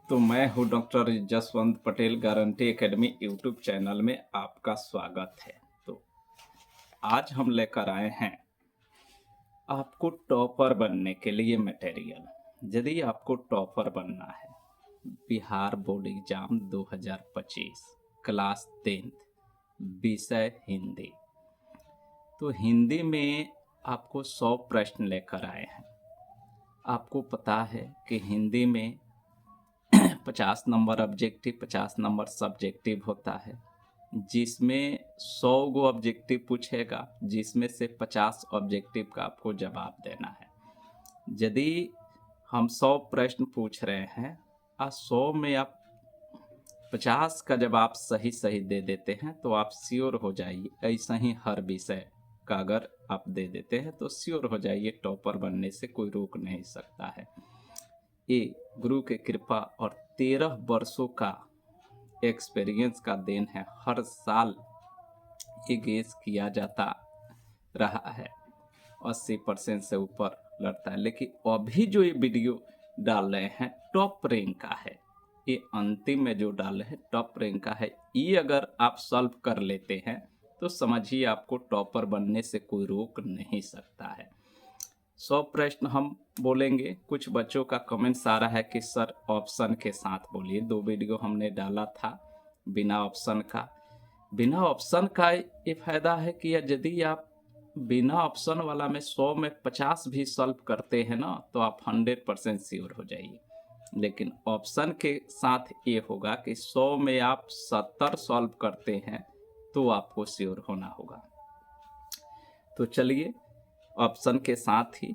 तो मैं हूँ doctor Jaswant Patel guarantee academy YouTube channel में आपका स्वागत है। तो आज हम लेकर आए हैं आपको टॉपर बनने के लिए मटेरियल। यदि आपको टॉपर बनना है, Bihar board exam 2025 class 10th विषय हिंदी, तो हिंदी में आपको 100 प्रश्न लेकर आए हैं। आपको पता है कि हिंदी में 50 नंबर ऑब्जेक्टिव 50 नंबर सब्जेक्टिव होता है, जिसमें 100 गो ऑब्जेक्टिव पूछेगा, जिसमें से 50 ऑब्जेक्टिव का आपको जवाब देना है। यदि हम 100 प्रश्न पूछ रहे हैं और 100 में आप 50 का जवाब सही सही दे देते हैं तो आप श्योर हो जाइए, ऐसा ही हर विषय का अगर आप दे देते हैं तो श्योर हो जाइए, टॉपर बनने से कोई रोक नहीं सकता है। ये गुरु की कृपा और 13 वर्षों का एक्सपीरियंस का देन है। हर साल ये गेस किया जाता रहा है, 80% से ऊपर लड़ता है, लेकिन अभी जो ये वीडियो डाल रहे हैं टॉप रैंक का है। ये अंतिम में जो डाल रहे हैं टॉप रैंक का है। ये अगर आप सॉल्व कर लेते हैं तो समझिए आपको टॉपर बनने से कोई रोक नहीं सकता है। 100 प्रश्न हम बोलेंगे। कुछ बच्चों का कमेंट्स आ रहा है कि सर ऑप्शन के साथ बोलिए। 2 वीडियो हमने डाला था बिना ऑप्शन का। बिना ऑप्शन का ये फायदा है कि यदि आप बिना ऑप्शन वाला में 100 में 50 भी सॉल्व करते हैं ना, तो आप 100% श्योर हो जाइए। लेकिन ऑप्शन के साथ ये होगा कि 100 में आप 70 सॉल्व करते हैं तो आपको श्योर होना होगा। तो चलिए ऑप्शन के साथ ही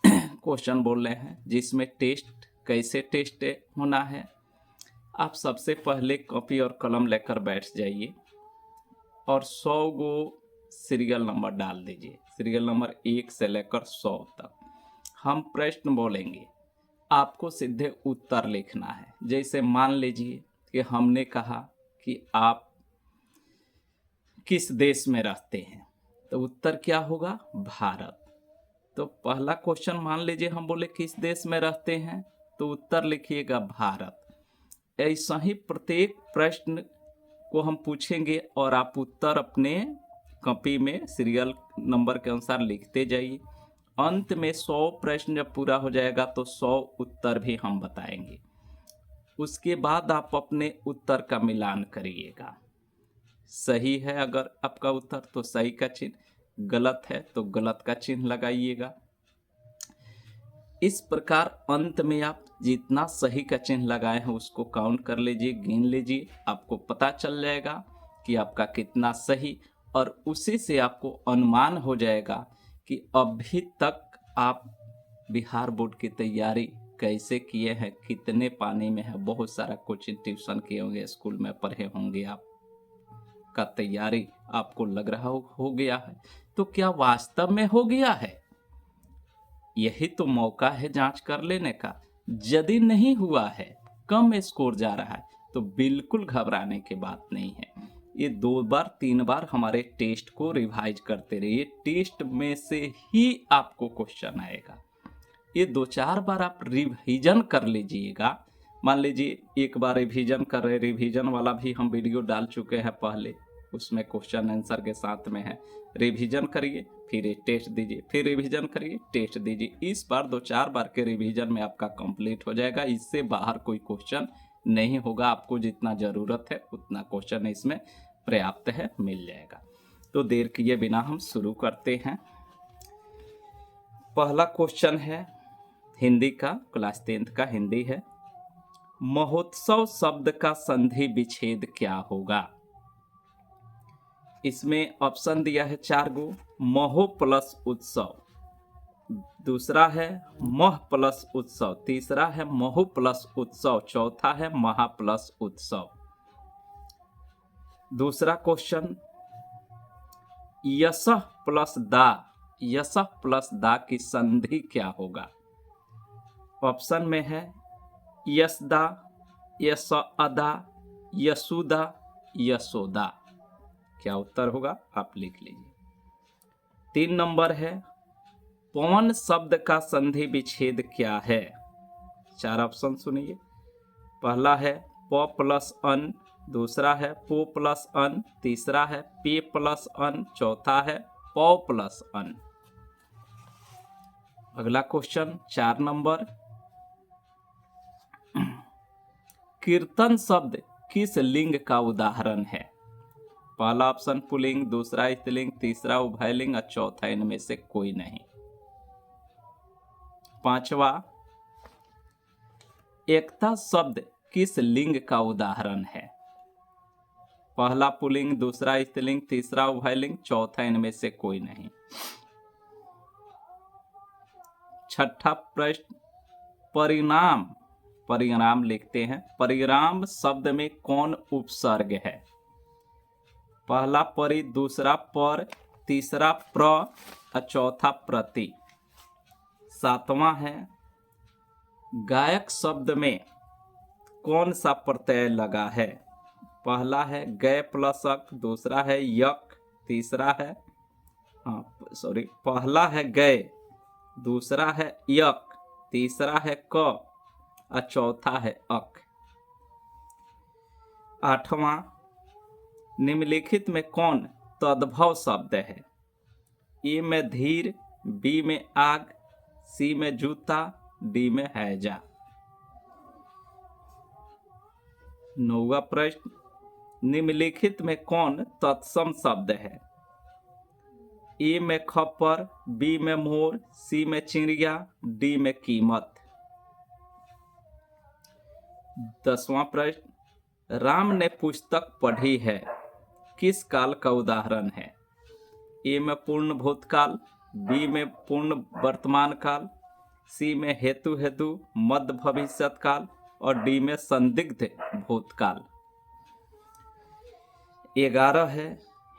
क्वेश्चन बोल रहे हैं, जिसमें टेस्ट कैसे टेस्ट होना है। आप सबसे पहले कॉपी और कलम लेकर बैठ जाइए और 100 गो सीरियल नंबर डाल दीजिए। सीरियल नंबर 1 से लेकर 100 तक हम प्रश्न बोलेंगे, आपको सीधे उत्तर लिखना है। जैसे मान लीजिए कि हमने कहा कि आप किस देश में रहते हैं, तो उत्तर क्या होगा? भारत। तो पहला क्वेश्चन मान लीजिए हम बोले किस देश में रहते हैं, तो उत्तर लिखिएगा भारत। ऐसा ही प्रत्येक प्रश्न को हम पूछेंगे और आप उत्तर अपने कॉपी में सीरियल नंबर के अनुसार लिखते जाइए। अंत में 100 प्रश्न जब पूरा हो जाएगा तो 100 उत्तर भी हम बताएंगे। उसके बाद आप अपने उत्तर का मिलान करिएगा। सही है अगर आपका उत्तर तो सही का चिन्ह, गलत है तो गलत का चिन्ह लगाइएगा। इस प्रकार अंत में आप जितना सही का चिन्ह लगाए हैं उसको काउंट कर लीजिए, गिन लीजिए। आपको पता चल जाएगा कि आपका कितना सही, और उसी से आपको अनुमान हो जाएगा कि अभी तक आप बिहार बोर्ड की तैयारी कैसे किए हैं, कितने पानी में है। बहुत सारा कोचिंग ट्यूशन किए होंगे, स्कूल में पढ़े होंगे, आप का तैयारी आपको लग रहा हो गया है। तो क्या वास्तव में हो गया है? यही तो मौका है जांच कर लेने का। यदि नहीं हुआ है, कम स्कोर जा रहा है, तो बिल्कुल घबराने की बात नहीं है। ये 2 बार 3 बार हमारे टेस्ट को रिवाइज करते रहिए। टेस्ट में से ही आपको क्वेश्चन आएगा। ये 2-4 बार आप रिवीजन कर लीजिएगा। मान लीजिए एक बार रिवीजन कर रहे, रिवीजन वाला भी हम वीडियो डाल चुके हैं पहले, उसमें क्वेश्चन आंसर के साथ में है। रिवीजन करिए, फिर टेस्ट दीजिए, फिर रिवीजन करिए, टेस्ट दीजिए। इस बार 2-4 बार के रिवीजन में आपका कंप्लीट हो जाएगा। इससे बाहर कोई क्वेश्चन नहीं होगा। आपको जितना ज़रूरत है उतना क्वेश्चन इसमें पर्याप्त है, मिल जाएगा। तो देर किए बिना हम शुरू करते हैं। पहला क्वेश्चन है हिंदी का, क्लास 10th का हिंदी है। महोत्सव शब्द का संधि विच्छेद क्या होगा? इसमें ऑप्शन दिया है 4 गो। महो प्लस उत्सव, दूसरा है मह प्लस उत्सव, तीसरा है महु प्लस उत्सव, चौथा है महा प्लस उत्सव। दूसरा क्वेश्चन, यशः प्लस दा, यशः प्लस दा की संधि क्या होगा? ऑप्शन में है यशदा, यशअदा, यशुदा, यशोदा। क्या उत्तर होगा आप लिख लीजिए। 3 नंबर है, पवन शब्द का संधि विच्छेद क्या है? 4 ऑप्शन सुनिए। पहला है प प्लस अन, दूसरा है पो प्लस अन, तीसरा है पे प्लस अन, चौथा है पौ प्लस अन। अगला क्वेश्चन 4 नंबर, कीर्तन शब्द किस लिंग का उदाहरण है? पहला ऑप्शन पुल्लिंग, दूसरा स्त्रीलिंग, तीसरा उभयलिंग और चौथा इनमें से कोई नहीं। पांचवा, एकता शब्द किस लिंग का उदाहरण है? पहला पुल्लिंग, दूसरा स्त्रीलिंग, तीसरा उभयलिंग, चौथा इनमें से कोई नहीं। छठा प्रश्न, परिणाम, परिणाम लिखते हैं, परिणाम शब्द में कौन उपसर्ग है? पहला परि, दूसरा पर, तीसरा प्र और चौथा प्रति। सातवां है, गायक शब्द में कौन सा प्रत्यय लगा है? पहला है गय प्लस अक, दूसरा है यक, तीसरा है पहला है गय, दूसरा है यक, तीसरा है क और चौथा है अक। आठवां, निम्नलिखित में कौन तद्भव शब्द है? ए में धीर, बी में आग, सी में जूता, डी में हैजा। नौवां प्रश्न, निम्नलिखित में कौन तत्सम शब्द है? ए में खप्पर, बी में मोर, सी में चिड़िया, डी में कीमत। 10वां प्रश्न, राम ने पुस्तक पढ़ी है किस काल का उदाहरण है? ए में पूर्ण भूतकाल, बी में पूर्ण वर्तमान काल, सी में हेतु हेतु मध्य भविष्यत काल और डी में संदिग्ध भूतकाल। 11 है,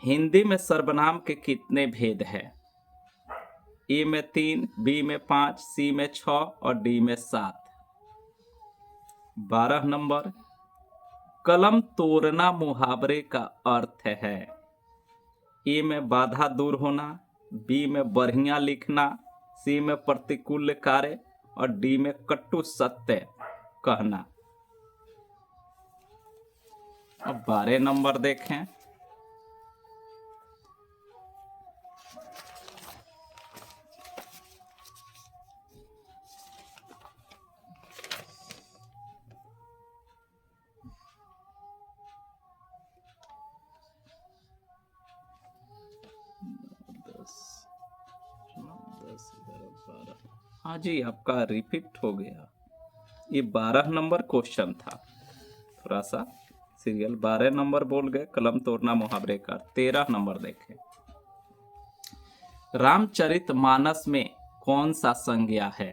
हिंदी में सर्वनाम के कितने भेद हैं? ए में 3, बी में 5, सी में 6 और डी में 7। 12 नंबर, कलम तोड़ना मुहावरे का अर्थ है? ए में बाधा दूर होना, बी में बढ़िया लिखना, सी में प्रतिकूल कार्य और डी में कटु सत्य कहना। अब 12 नंबर देखें, हाँ जी, आपका रिपीट हो गया। ये 12 नंबर क्वेश्चन था, थोड़ा सा सीरियल। 12 नंबर बोल गए, कलम तोड़ना मुहावरे का। 13 नंबर देखें, रामचरितमानस में कौन सा संज्ञा है?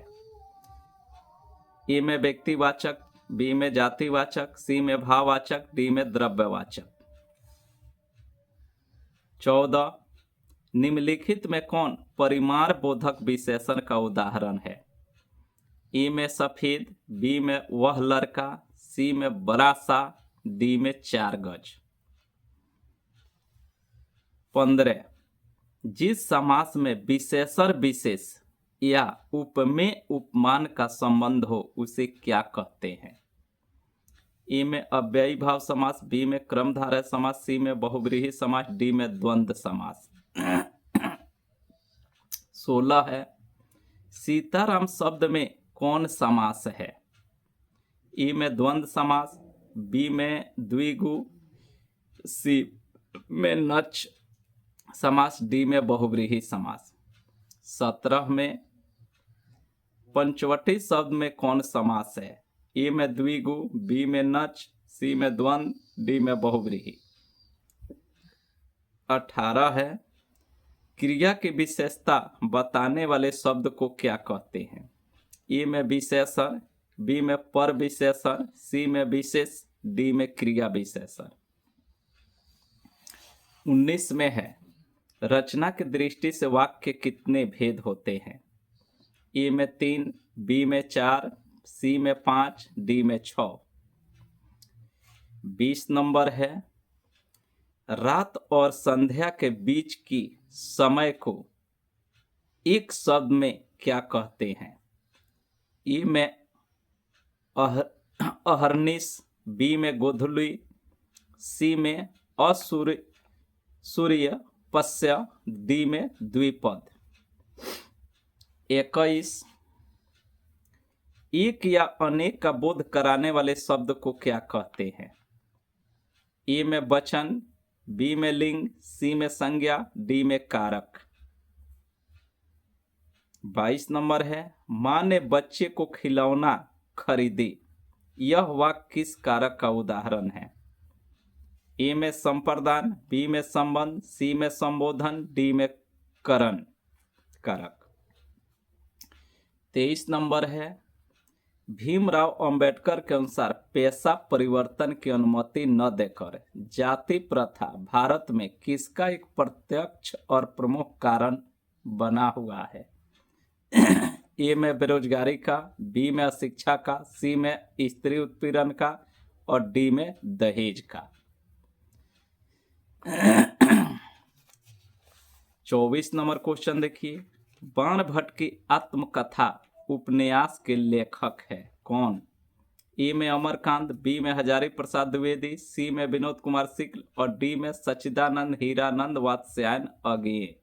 ए में व्यक्तिवाचक, बी में जातिवाचक, सी में भाववाचक, डी में द्रव्यवाचक। 14, निम्नलिखित में कौन परिमाण बोधक विशेषण का उदाहरण है? ए में सफेद, बी में वह लड़का, सी में बड़ा सा, डी में 4 गज। 15, जिस समास में विशेषण विशेष या उपमेय उपमान का संबंध हो उसे क्या कहते हैं? ए में अव्ययी भाव समास, बी में क्रमधारय समास, सी में बहुव्रीहि समास, डी में द्वंद्व समास। 16 है, सीताराम शब्द में कौन समास है? ए में द्वंद्व समास, बी में द्विगु, सी में नच समास, डी में बहुव्रीहि समास। 17 में पंचवटी शब्द में कौन समास है? ए में द्विगु, बी में नच, सी में द्वंद्व, डी में बहुव्रीहि। 18 है, क्रिया की विशेषता बताने वाले शब्द को क्या कहते हैं? ए में विशेषण, बी में पर विशेषण, सी में विशेष, डी में क्रिया विशेषण। 19 में है, रचना की दृष्टि से वाक्य कितने भेद होते हैं? ए में 3, बी में 4, सी में 5, डी में 6। 20 नंबर है, रात और संध्या के बीच की समय को एक शब्द में क्या कहते हैं? ए में अहर्निश, बी में गोधुली, सी में असूर्य सूर्य पश्य, डी में द्विपद। 21 एक या अनेक का बोध कराने वाले शब्द को क्या कहते हैं? ए में वचन, बी में लिंग, सी में संज्ञा, डी में कारक। 22 नंबर है, मां ने बच्चे को खिलौना खरीदी, यह वाक्य किस कारक का उदाहरण है? ए में संप्रदान, बी में संबंध, सी में संबोधन, डी में करण कारक। 23 नंबर है, भीमराव अंबेडकर के अनुसार पेशा परिवर्तन की अनुमति न देकर जाति प्रथा भारत में किसका एक प्रत्यक्ष और प्रमुख कारण बना हुआ है? ए में बेरोजगारी का, बी में अशिक्षा का, सी में स्त्री उत्पीड़न का और डी में दहेज का। 24 नंबर क्वेश्चन देखिए, बाण भट्ट की आत्मकथा उपन्यास के लेखक है कौन? ए में अमरकांत, बी में हजारी प्रसाद द्विवेदी, सी में विनोद कुमार शुक्ल और डी में सच्चिदानंद हीरानंद वात्स्यायन अज्ञेय।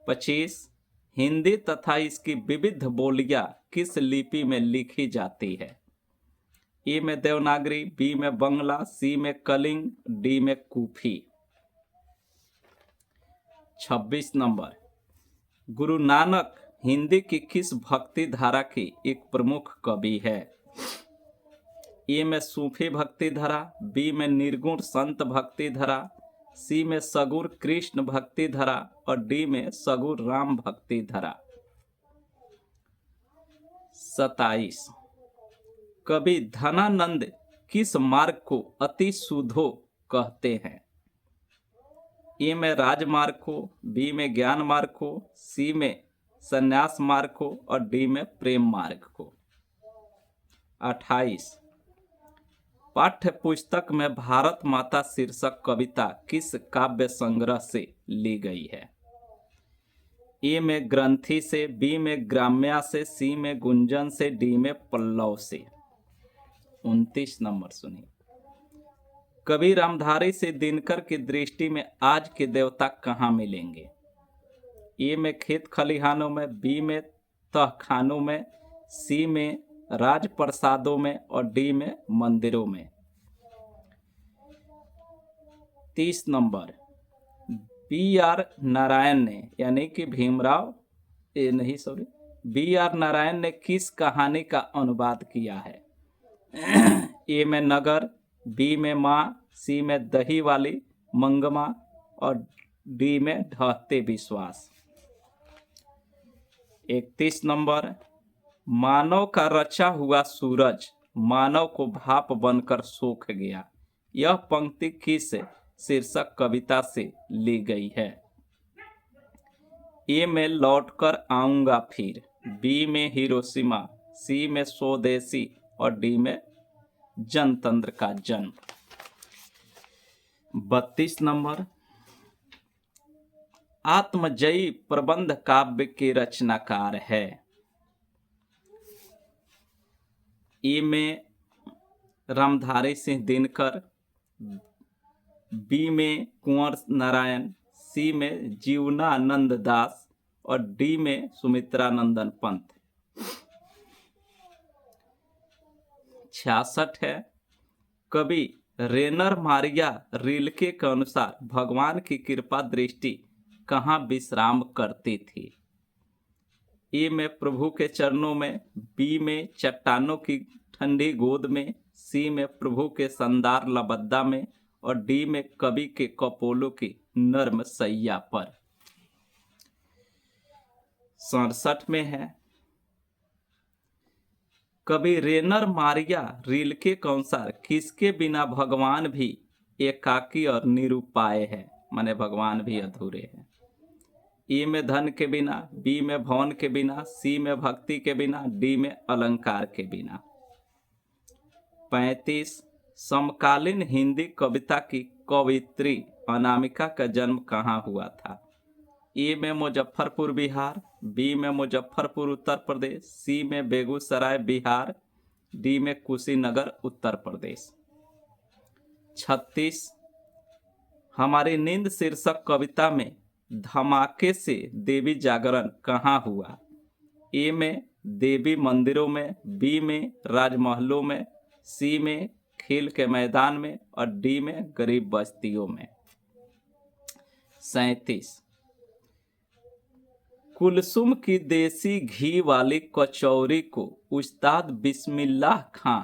25 हिंदी तथा इसकी विविध बोलियां किस लिपि में लिखी जाती है? ए में देवनागरी, बी में बंगला, सी में कलिंग, डी में कूफी। 26 नंबर, गुरु नानक हिंदी की किस भक्ति धारा की एक प्रमुख कवि है? ए में सूफी भक्ति धारा, बी में निर्गुण संत भक्ति धारा, सी में सगुण कृष्ण भक्ति धारा और डी में सगुण राम भक्ति धारा। 27 कवि धनानंद किस मार्ग को अति शुद्धो कहते हैं? ए में राजमार्ग को, बी में ज्ञान मार्ग को, सी में संन्यास मार्ग को और डी में प्रेम मार्ग को। 28 पाठ्य पुस्तक में भारत माता शीर्षक कविता किस काव्य संग्रह से ली गई है? ए में ग्रंथि से, बी में ग्राम्या से, सी में गुंजन से, डी में पल्लव से। 29 नंबर सुनिए, कवि रामधारी से दिनकर की दृष्टि में आज के देवता कहाँ मिलेंगे? ए में खेत खलिहानों में, बी में तहखानों में, सी में राजप्रसादों में और डी में मंदिरों में। 30 नंबर, बी.आर. नारायण ने यानी कि बी.आर. नारायण ने किस कहानी का अनुवाद किया है? ए में नगर, बी में माँ, सी में दही वाली मंगमा और डी में ढहते विश्वास। 31 नंबर, मानव का रचा हुआ सूरज मानव को भाप बनकर सूख गया, यह पंक्ति किस शीर्षक कविता से ली गई है? ए में लौटकर आऊंगा फिर, बी में हिरोशिमा, सी में स्वदेशी और डी में जनतंत्र का जन्म। 32 नंबर, आत्मजयी प्रबंध काव्य के रचनाकार है? ए में रामधारी सिंह दिनकर, बी में कुंवर नारायण, सी में जीवनानंद दास और डी में सुमित्रानंदन पंत। 66 है, कवि रेनर मारिया रिल्के के अनुसार भगवान की कृपा दृष्टि कहाँ विश्राम करती थी? ए में प्रभु के चरणों में, बी में चट्टानों की ठंडी गोद में, सी में प्रभु के संदार लबद्दा में और डी में कवि के कपोलों की नर्म सैया पर। 67 में है, कवि रेनर मारिया रिल्के के अनुसार किसके बिना भगवान भी एकाकी और निरुपाय है, माने भगवान भी अधूरे हैं? ए में धन के बिना, बी में भवन के बिना, सी में भक्ति के बिना, डी में अलंकार के बिना। 35 समकालीन हिंदी कविता की कवयित्री अनामिका का जन्म कहाँ हुआ था? ए में मुजफ्फरपुर बिहार, बी में मुजफ्फरपुर उत्तर प्रदेश, सी में बेगूसराय बिहार, डी में कुशीनगर उत्तर प्रदेश। 36 हमारी नींद शीर्षक कविता में धमाके से देवी जागरण कहाँ हुआ? ए में देवी मंदिरों में, बी में राजमहलों में, सी में खेल के मैदान में और डी में गरीब बस्तियों में। 37 कुलसुम की देसी घी वाली कचौरी को उस्ताद बिस्मिल्लाह खां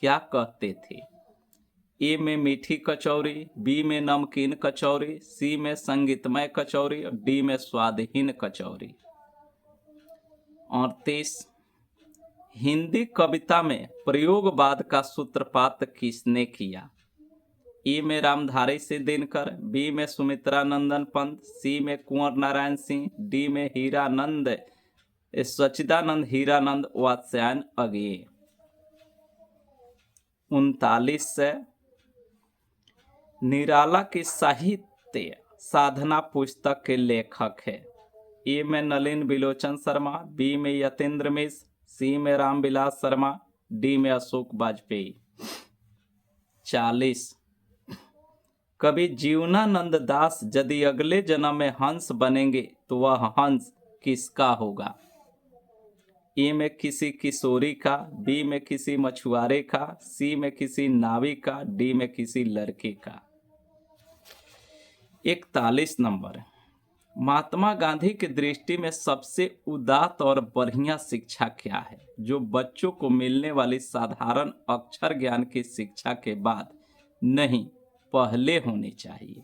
क्या कहते थे? ए में मीठी कचौरी, बी में नमकीन कचौरी, सी में संगीतमय कचौरी और डी में स्वादहीन कचौरी। 38 हिंदी कविता में प्रयोगवाद का सूत्रपात किसने किया? ए में रामधारी सिंह दिनकर, बी में सुमित्रा नंदन पंत, सी में कुंवर नारायण सिंह, डी में सच्चिदानंद हीरानंद वात्स्यायन अज्ञेय। 39 निराला की साहित्य साधना पुस्तक के लेखक है? ए में नलिन बिलोचन शर्मा, बी में यतेंद्र मिश्र, सी में रामविलास शर्मा, डी में अशोक वाजपेयी। 40 कवि जीवनानंद दास यदि अगले जन्म में हंस बनेंगे तो वह हंस किसका होगा? ए में किसी किशोरी का, बी में किसी मछुआरे का, सी में किसी नावी का, डी में किसी लड़के का। 41 नंबर महात्मा गांधी की दृष्टि में सबसे उदात्त और बढ़िया शिक्षा क्या है जो बच्चों को मिलने वाली साधारण अक्षर ज्ञान की शिक्षा के बाद नहीं पहले होनी चाहिए?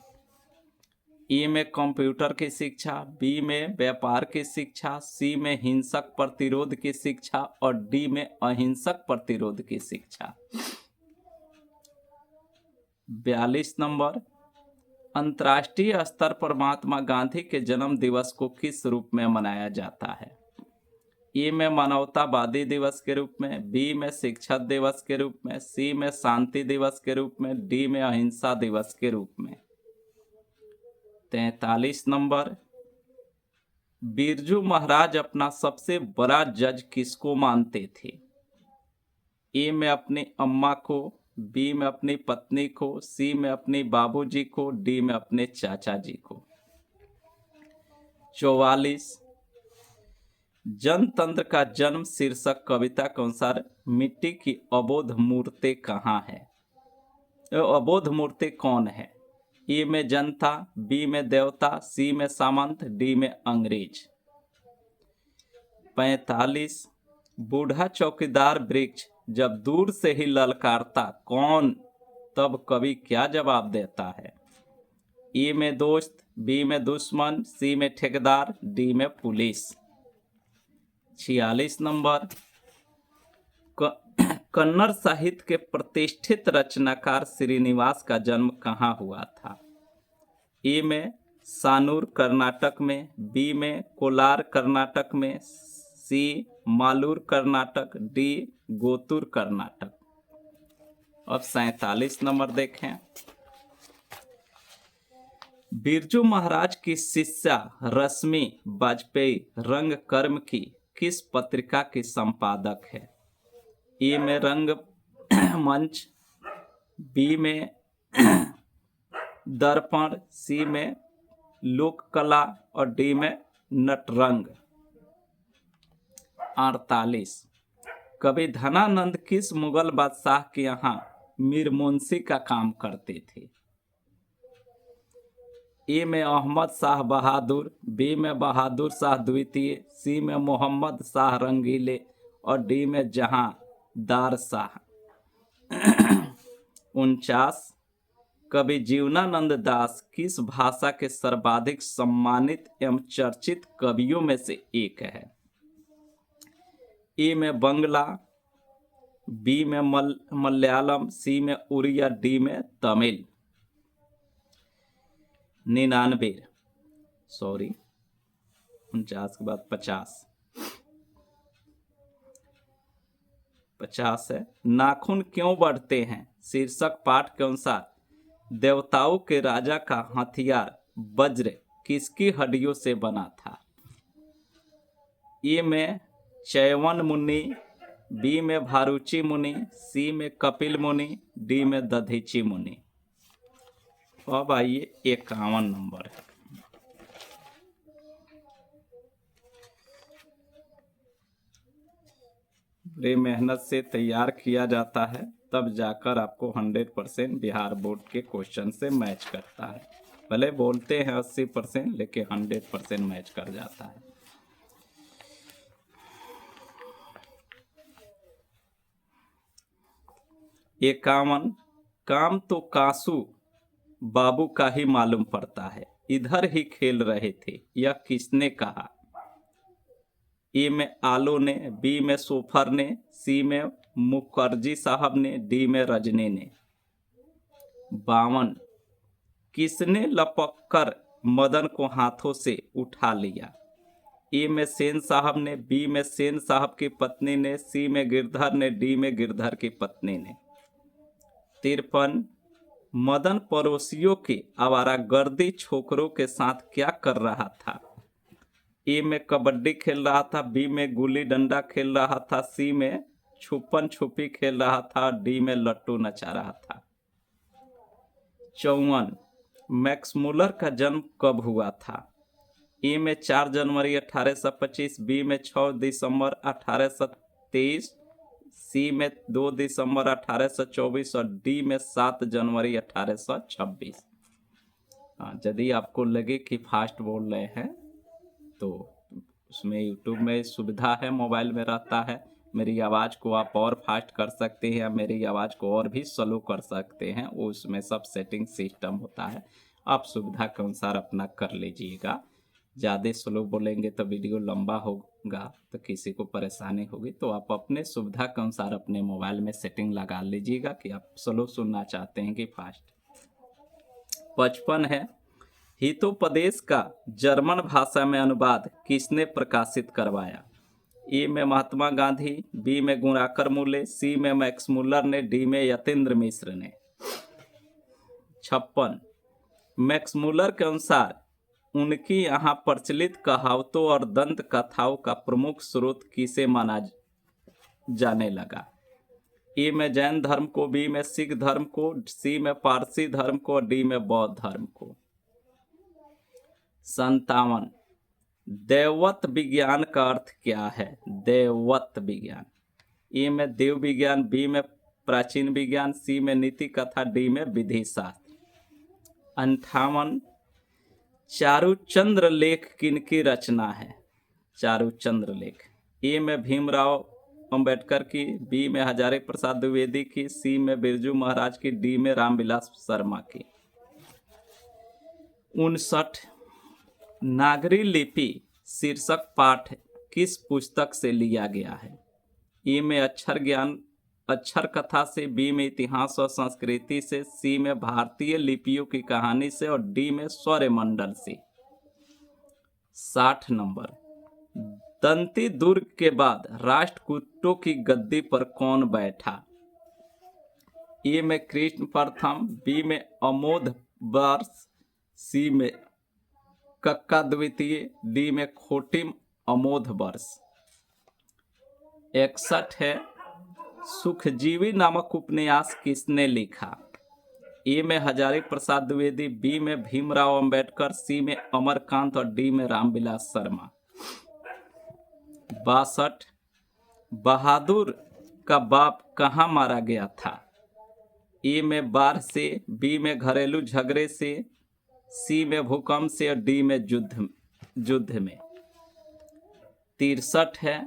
ए में कंप्यूटर की शिक्षा, बी में व्यापार की शिक्षा, सी में हिंसक प्रतिरोध की शिक्षा और डी में अहिंसक प्रतिरोध की शिक्षा। 42 नंबर अंतर्राष्ट्रीय स्तर पर महात्मा गांधी के जन्म दिवस को किस रूप में मनाया जाता है? ए में मानवतावादी दिवस के रूप में, बी में शिक्षक दिवस के रूप में, सी में शांति दिवस के रूप में, डी में अहिंसा दिवस के रूप में। 43 नंबर बिरजू महाराज अपना सबसे बड़ा जज किसको मानते थे? ए में अपनी अम्मा को, बी में अपनी पत्नी को, सी में अपने बाबूजी को, डी में अपने चाचा जी को। 44 जनतंत्र का जन्म शीर्षक कविता के अनुसार मिट्टी की अबोध मूर्ति कहाँ है? अबोध मूर्ति कौन है? ए में जनता, बी में देवता, सी में सामंत, डी में अंग्रेज। 45 बूढ़ा चौकीदार वृक्ष जब दूर से ही ललकारता कौन तब कवि क्या जवाब देता है? ए में दोस्त, बी में दुश्मन, सी में ठेकेदार, डी में पुलिस। 46 नंबर कन्नड़ साहित्य के प्रतिष्ठित रचनाकार श्रीनिवास का जन्म कहाँ हुआ था? ए में सानूर कर्नाटक में, बी में कोलार कर्नाटक में, सी मालूर कर्नाटक, डी गोतुर कर्नाटक। अब 47 नंबर देखें बिरजू महाराज की शिष्या रश्मि वाजपेयी रंग कर्म की किस पत्रिका की संपादक है? ए में रंग मंच, बी में दर्पण, सी में लोक कला और डी में नटरंग। 48 कवि धनानंद किस मुगल बादशाह के यहाँ मीर मुंशी का काम करते थे? ए में अहमद शाह बहादुर, बी में बहादुर शाह द्वितीय, सी में मोहम्मद शाह रंगीले और डी में जहांदार शाह। 49 कवि जीवनानंद दास किस भाषा के सर्वाधिक सम्मानित एवं चर्चित कवियों में से एक है? ए में बंगला, बी में मलयालम, सी में उड़िया, डी में तमिल। 49 के बाद 50 है नाखून क्यों बढ़ते हैं शीर्षक पाठ के अनुसार देवताओं के राजा का हथियार वज्र किसकी हड्डियों से बना था? ए में चयवन मुनि, बी में भारुचि मुनि, सी में कपिल मुनि, डी में दधीचि मुनि। अब आइए 51 नंबर है। बड़ी मेहनत से तैयार किया जाता है, तब जाकर आपको 100% बिहार बोर्ड के क्वेश्चन से मैच करता है। भले बोलते हैं 80%, लेकिन 100% मैच कर जाता है। इक्यावन, काम तो कासू बाबू का ही मालूम पड़ता है, इधर ही खेल रहे थे, यह किसने कहा? ए में आलो ने, बी में सोफर ने, सी में मुखर्जी साहब ने, डी में रजनी ने। 52, किसने लपक कर मदन को हाथों से उठा लिया? ए में सेन साहब ने, बी में सेन साहब की पत्नी ने, सी में गिरधर ने, डी में गिरधर की पत्नी ने। 53, मदन पड़ोसियों के आवारागर्दी छोकरों के साथ क्या कर रहा था? ए में कबड्डी खेल रहा था, बी में गुल्ली डंडा खेल रहा था, सी में छुपन छुपी खेल रहा था, डी में लट्टू नचा रहा था। 54, मैक्स मुलर का जन्म कब हुआ था? ए में 4 जनवरी 1825, बी में 6 दिसंबर 1823, सी में 2 दिसंबर 1824 और डी में 7 जनवरी 1826। यदि आपको लगे कि फास्ट बोल रहे हैं तो उसमें यूट्यूब में सुविधा है, मोबाइल में रहता है, मेरी आवाज़ को आप और फास्ट कर सकते हैं या मेरी आवाज़ को और भी स्लो कर सकते हैं, वो उसमें सब सेटिंग सिस्टम होता है। आप सुविधा के अनुसार अपना कर लीजिएगा। ज़्यादा स्लो बोलेंगे तो वीडियो लंबा होगा तो किसी को परेशानी होगी, तो आप अपने सुविधा के अनुसार अपने मोबाइल में सेटिंग लगा लीजिएगा कि आप स्लो सुनना चाहते हैं कि फास्ट। 55 है, हितोपदेश का जर्मन भाषा में अनुवाद किसने प्रकाशित करवाया? ए में महात्मा गांधी, बी में गुणाकर मूले, सी में मैक्स मुलर ने, डी में यतीन्द्र मिश्र ने। 56, मैक्स मुलर के अनुसार उनकी यहाँ प्रचलित कहावतों और दंत कथाओं का प्रमुख स्रोत किसे माना जाने लगा? ए में जैन धर्म को, बी में सिख धर्म को, सी में पारसी धर्म को, डी में बौद्ध धर्म को। 57, दैवत विज्ञान का अर्थ क्या है? दैवत विज्ञान। ए में देव विज्ञान, बी में प्राचीन विज्ञान, सी में नीति कथा, डी में विधि शास्त्र। 58, चारुचंद्र लेख किनकी रचना है? चारुचंद्र लेख। ए में भीमराव अंबेडकर की, बी में हजारी प्रसाद द्विवेदी की, सी में बिरजू महाराज की, डी में रामविलास शर्मा की। 59, नागरी लिपि शीर्षक पाठ किस पुस्तक से लिया गया है? ए में अक्षर ज्ञान अक्षर कथा से, बी में इतिहास और संस्कृति से, सी में भारतीय लिपियों की कहानी से और डी में स्वरमंडल से। 60 नंबर, दंती दुर्ग के बाद राष्ट्रकूटों की गद्दी पर कौन बैठा? ए में कृष्ण प्रथम, बी में अमोध वर्ष, सी में कक्का द्वितीय, डी में खोटिम अमोध वर्ष। 61 है, सुखजीवी नामक उपन्यास किसने लिखा? ए में हजारी प्रसाद द्विवेदी, बी में भीमराव अंबेडकर, सी में अमरकांत और डी में रामविलास शर्मा। 62, बहादुर का बाप कहाँ मारा गया था? ए में बाढ़ से, बी में घरेलू झगड़े से, सी में भूकंप से और डी में युद्ध में। 63 है,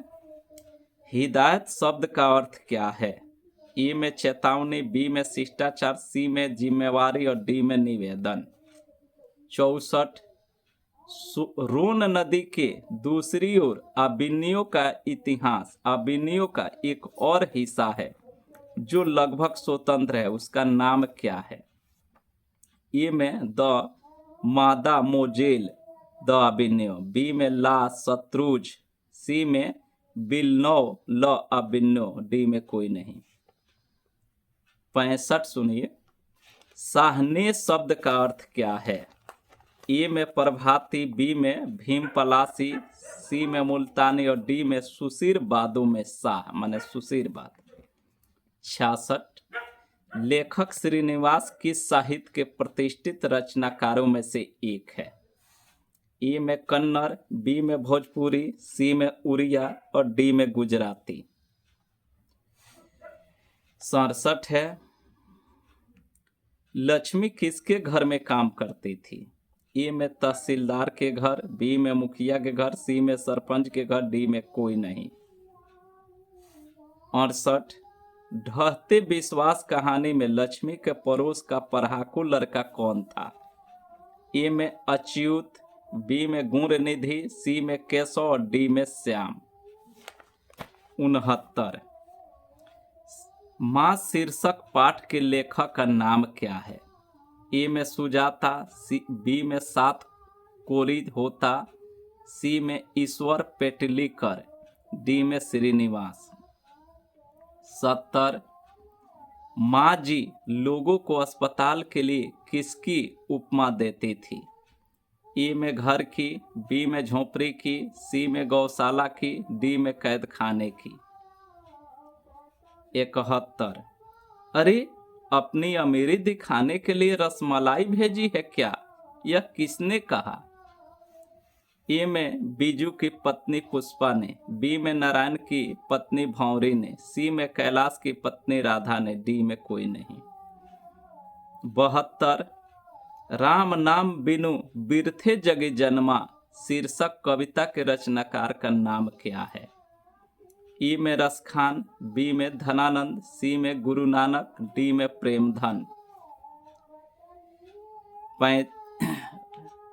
हिदायत शब्द का अर्थ क्या है? ए में चेतावनी, बी में शिष्टाचार, सी में जिम्मेवारी और डी में निवेदन। 64, रोन नदी के दूसरी ओर अबिनियो का इतिहास अबिनियो का एक और हिस्सा है जो लगभग स्वतंत्र है, उसका नाम क्या है? ए में द मादा मोजेल द अबिनियो, बी में ला शत्रुज, सी में बिलनो ल अबिनो, डी में कोई नहीं। 65 सुनिए, साहने शब्द का अर्थ क्या है? ए में प्रभाती, बी में भीम पलासी, सी में मुल्तानी और डी में सुशीर बादों में शाह माने सुशीर बाद। 66 लेखक श्रीनिवास किस साहित्य के प्रतिष्ठित रचनाकारों में से एक है? ए में कन्नड़, बी में भोजपुरी, सी में उड़िया और डी में गुजराती। 67 है लक्ष्मी किसके घर में काम करती थी? ए में तहसीलदार के घर, बी में मुखिया के घर, सी में सरपंच के घर, डी में कोई नहीं। 68 ढहते विश्वास कहानी में लक्ष्मी के पड़ोस का पढ़ाकू लड़का कौन था? ए में अच्युत, बी में गुण निधि, सी में केशव और डी में श्याम। 69 मां शीर्षक पाठ के लेखक का नाम क्या है? ए में सुजाता, बी में सात कोरी होता, सी में ईश्वर पेटलीकर, डी में श्रीनिवास। 70 माँ जी लोगों को अस्पताल के लिए किसकी उपमा देती थी? ए में घर की, बी में झोपड़ी की, सी में गौशाला की, डी में कैद खाने की। 71 अरे अपनी अमीरी दिखाने के लिए रसमलाई भेजी है क्या? यह किसने कहा? ए में बीजू की पत्नी पुष्पा ने, बी में नारायण की पत्नी भौरी ने, सी में कैलाश की पत्नी राधा ने, डी में कोई नहीं। 72 राम नाम बिनु बिरथे जगी जन्मा शीर्षक कविता के रचनाकार का नाम क्या है? ई में रसखान, बी में धनानंद, सी में गुरु नानक, डी में प्रेमधन।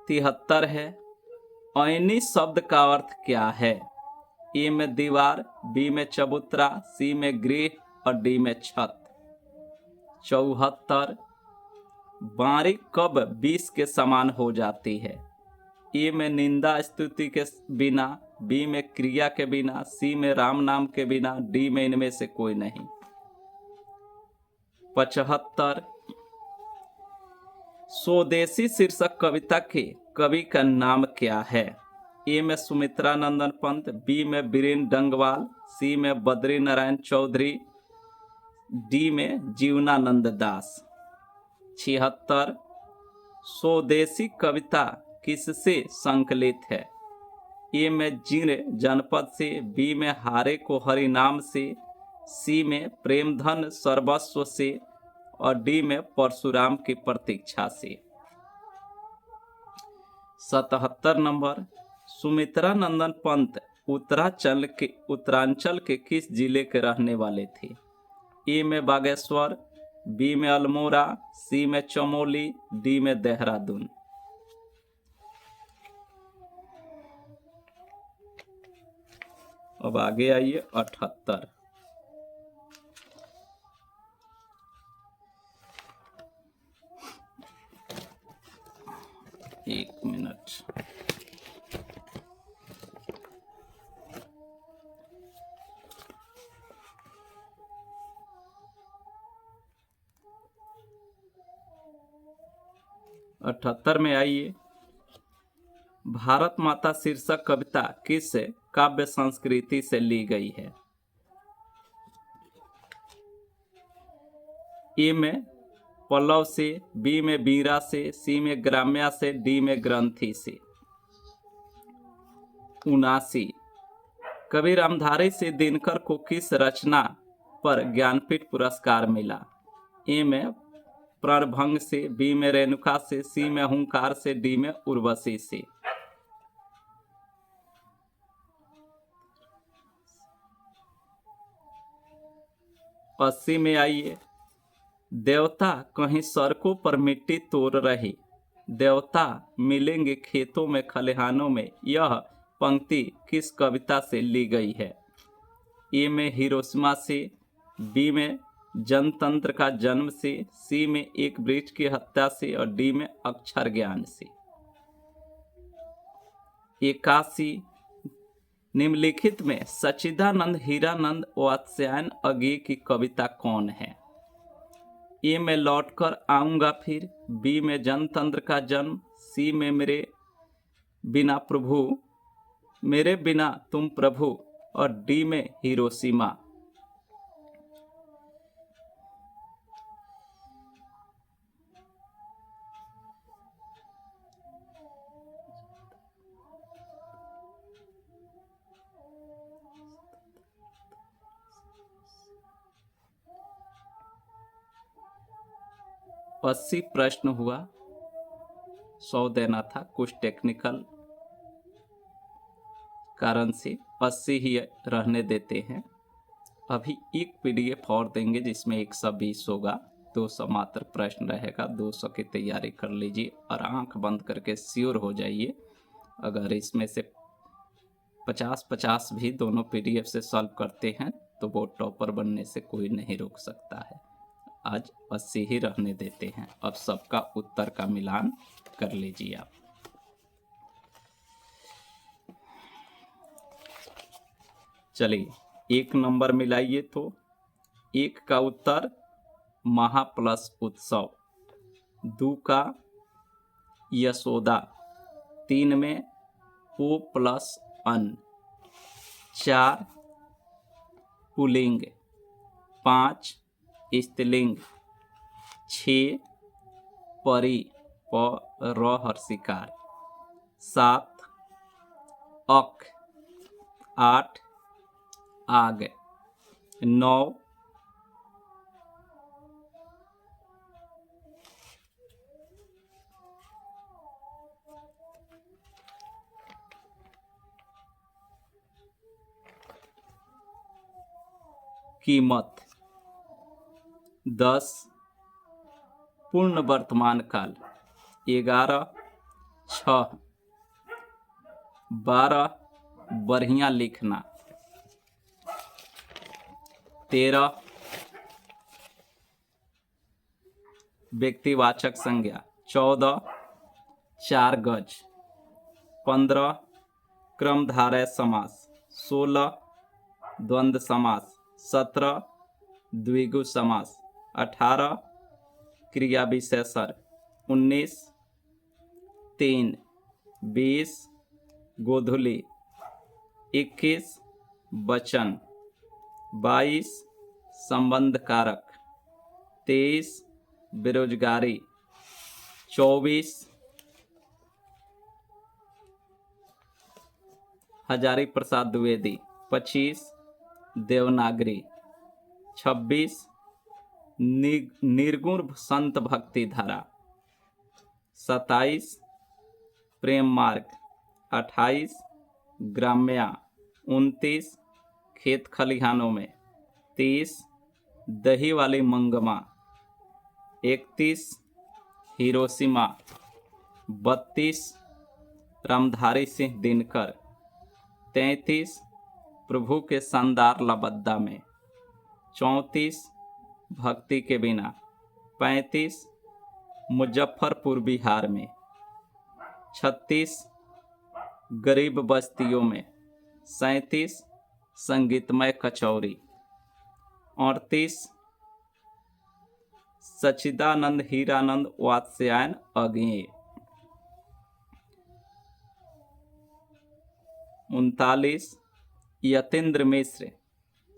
73 है ऐनी शब्द का अर्थ क्या है? ए में दीवार, बी में चबूतरा, सी में गृह और डी में छत। 74 बारी कब 20 के समान हो जाती है? ए में निंदा स्तुति के बिना, बी में क्रिया के बिना, सी में राम नाम के बिना, डी में इनमें से कोई नहीं। 75 स्वदेशी शीर्षक कविता के कवि का नाम क्या है? ए में सुमित्रा नंदन पंत, बी में बीरेन डंगवाल, सी में बद्री नारायण चौधरी, डी में जीवनानंद दास। 76 स्वदेशी कविता किससे संकलित है? ए में जीर्ण जनपद से, बी में हारे को हरिनाम से, सी में प्रेमधन सर्वस्व से और डी में परशुराम की प्रतीक्षा से। 77 नंबर सुमित्रा नंदन पंत उत्तरांचल के किस जिले के रहने वाले थे? ए में बागेश्वर, बी में अल्मोड़ा, सी में चमोली, डी में देहरादून। अब आगे आइए 78 एक मिनट। अठहत्तर में आइए भारत माता शीर्षक कविता किस काव्य संस्कृति से ली गई है? ए में पल्लव से, बी में बीरा से, सी में ग्राम्या से, डी में ग्रंथि से। 79 कवि रामधारी से दिनकर को किस रचना पर ज्ञानपीठ पुरस्कार मिला? ए में प्रणभंग से, बी में रेणुका से, सी में हुंकार से, डी में उर्वशी से। 80 में आइए देवता कहीं सड़कों पर मिट्टी तोड़ रहे, देवता मिलेंगे खेतों में खलिहानों में, यह पंक्ति किस कविता से ली गई है? ए में हिरोशिमा से, बी में जनतंत्र का जन्म से, सी में एक वृक्ष की हत्या से और डी में अक्षर ज्ञान से। 81 निम्नलिखित में सच्चिदानंद हीरानंद वात्स्यायन अज्ञेय की कविता कौन है? ए में लौटकर आऊंगा फिर, बी में जनतंत्र का जन्म, सी में मेरे बिना प्रभु, मेरे बिना तुम प्रभु, और डी में हिरोशिमा। अस्सी प्रश्न हुआ, 100 देना था, कुछ टेक्निकल कारण से 80 ही रहने देते हैं। अभी एक PDF और देंगे जिसमें 120 होगा, 200 मात्र प्रश्न रहेगा। 200 की तैयारी कर लीजिए और आंख बंद करके श्योर हो जाइए। अगर इसमें से 50-50 भी दोनों PDF से सॉल्व करते हैं तो वो टॉपर बनने से कोई नहीं रोक सकता है। आज 80 ही रहने देते हैं। अब सबका उत्तर का मिलान कर लीजिए आप। चलिए 1 नंबर मिलाइए तो 1 का उत्तर महा प्लस उत्सव, 2 का यशोदा, 3 में ओ प्लस अन, 4 पुलिंग, 5 स्त्रीलिंग, 6 परी र हर्षिकार, 7 अक, 8 आग, 9 कीमत, 10 पूर्ण वर्तमान काल, 11 6, 12 बढ़िया लिखना, 13 व्यक्तिवाचक संज्ञा, 14 4 गज, 15 क्रमधारय समास, 16 द्वंद्व समास, 17 द्विगु समास, 18 क्रिया विशेषण, 19 3, 20 गोधुली, 21 वचन, 22 संबंध कारक, 23 बेरोजगारी, 24 हजारी प्रसाद द्विवेदी, 25 देवनागरी, 26 निर्गुण संत भक्ति धारा, 27 प्रेम मार्ग, 28 ग्राम्या, 29 खेत खलिहानों में, 30 दही वाली मंगमा, 31 हिरोशिमा, 32 रामधारी सिंह दिनकर, 33 प्रभु के शानदार लबद्दा में, 34 भक्ति के बिना, 35 मुजफ्फरपुर बिहार में, 36 गरीब बस्तियों में, 37 संगीतमय कचौरी, 38 सच्चिदानंद हीरानंद वात्स्यायन अज्ञेय, 39 यतेंद्र मिश्र,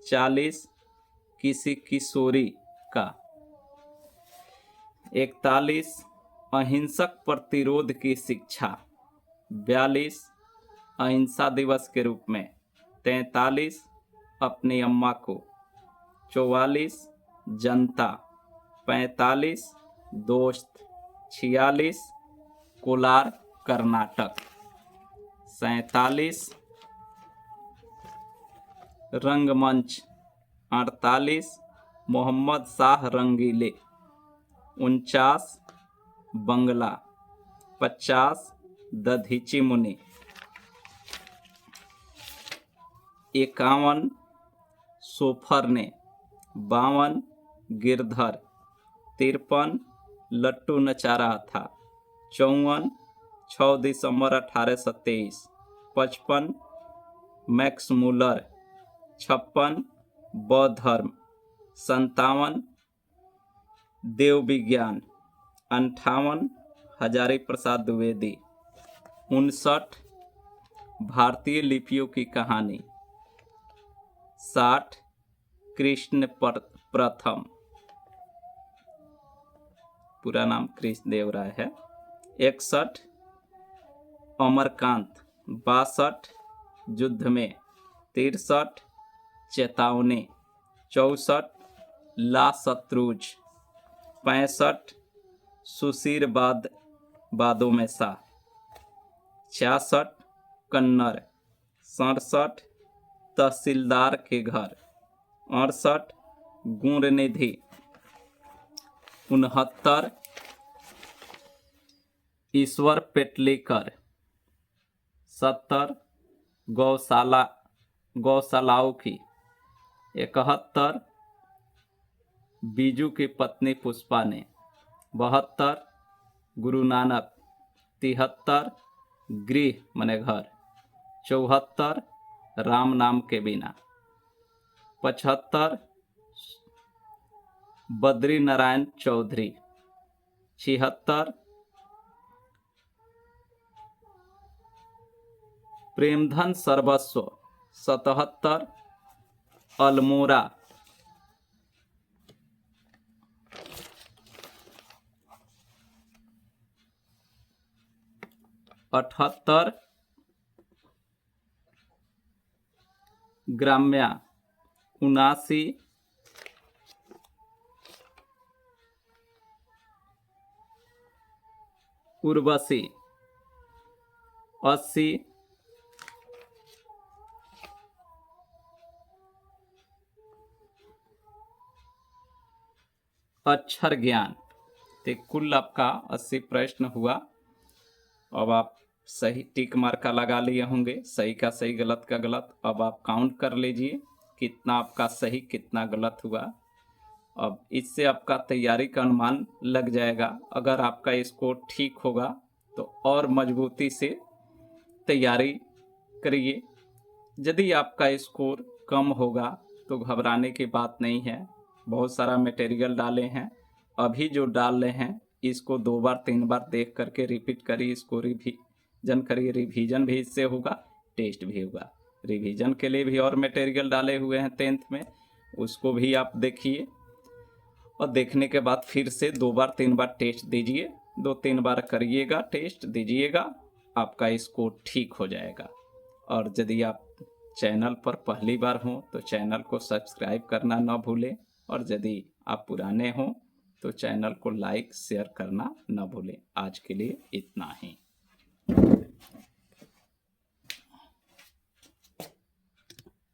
40 किसी किशोरी का, 41 अहिंसक प्रतिरोध की शिक्षा, 42 अहिंसा दिवस के रूप में, 43 अपनी अम्मा को, 44 जनता, 45 दोस्त, 46 कोलार कर्नाटक, 47 रंगमंच, 48 मोहम्मद शाह रंगीले, 49 बंगला, 50 दधीची मुनि, 51 सोफर ने, 52 गिरधर, 53 लट्टू नचा रहा था, 54 6 दिसंबर 1823, 55 मैक्स मुलर, 56 बौद्ध धर्म, 57 देव विज्ञान, 58 हजारी प्रसाद द्विवेदी। 59 भारतीय लिपियों की कहानी। 60 कृष्ण प्रथम, पूरा नाम कृष्ण देव राय है। 61 अमरकांत। 62 युद्ध में। 63 चेतावनी। 64 ला शत्रुज। 65 सुशीर बादों में सा। 66 कन्नड़। 67 तहसीलदार के घर। 68 गुणनिधि। 69 ईश्वर पेटलीकर। 70 गौशालाओं की। 71 बीजू की पत्नी पुष्पा ने। 72 गुरु नानक। 73 गृह मने घर। 74 राम नाम के बिना। 75 बद्री नारायण चौधरी। 76 प्रेमधन सर्वस्व। 77 अल्मोड़ा। 78 ग्राम्या। 79 उर्वशी। 80 अक्षर ज्ञान। तो कुल आपका 80 प्रश्न हुआ। अब आप सही टिक मार्क का लगा लिए होंगे, सही का सही गलत का गलत। अब आप काउंट कर लीजिए कितना आपका सही कितना गलत हुआ। अब इससे आपका तैयारी का अनुमान लग जाएगा। अगर आपका स्कोर ठीक होगा तो और मजबूती से तैयारी करिए। यदि आपका स्कोर कम होगा तो घबराने की बात नहीं है। बहुत सारा मटेरियल डाले हैं, अभी जो डाल रहे हैं इसको 2 बार 3 बार देख करके रिपीट करिए, इसको रिवीजन करिए। रिवीजन भी इससे होगा, टेस्ट भी होगा। रिवीजन के लिए भी और मटेरियल डाले हुए हैं 10th में, उसको भी आप देखिए और देखने के बाद फिर से 2 बार 3 बार टेस्ट दीजिए। 2-3 बार करिएगा, टेस्ट दीजिएगा, आपका स्कोर ठीक हो जाएगा। और यदि आप चैनल पर पहली बार हों तो चैनल को सब्सक्राइब करना ना भूलें, और यदि आप पुराने हों तो चैनल को लाइक शेयर करना ना भूलें। आज के लिए इतना ही।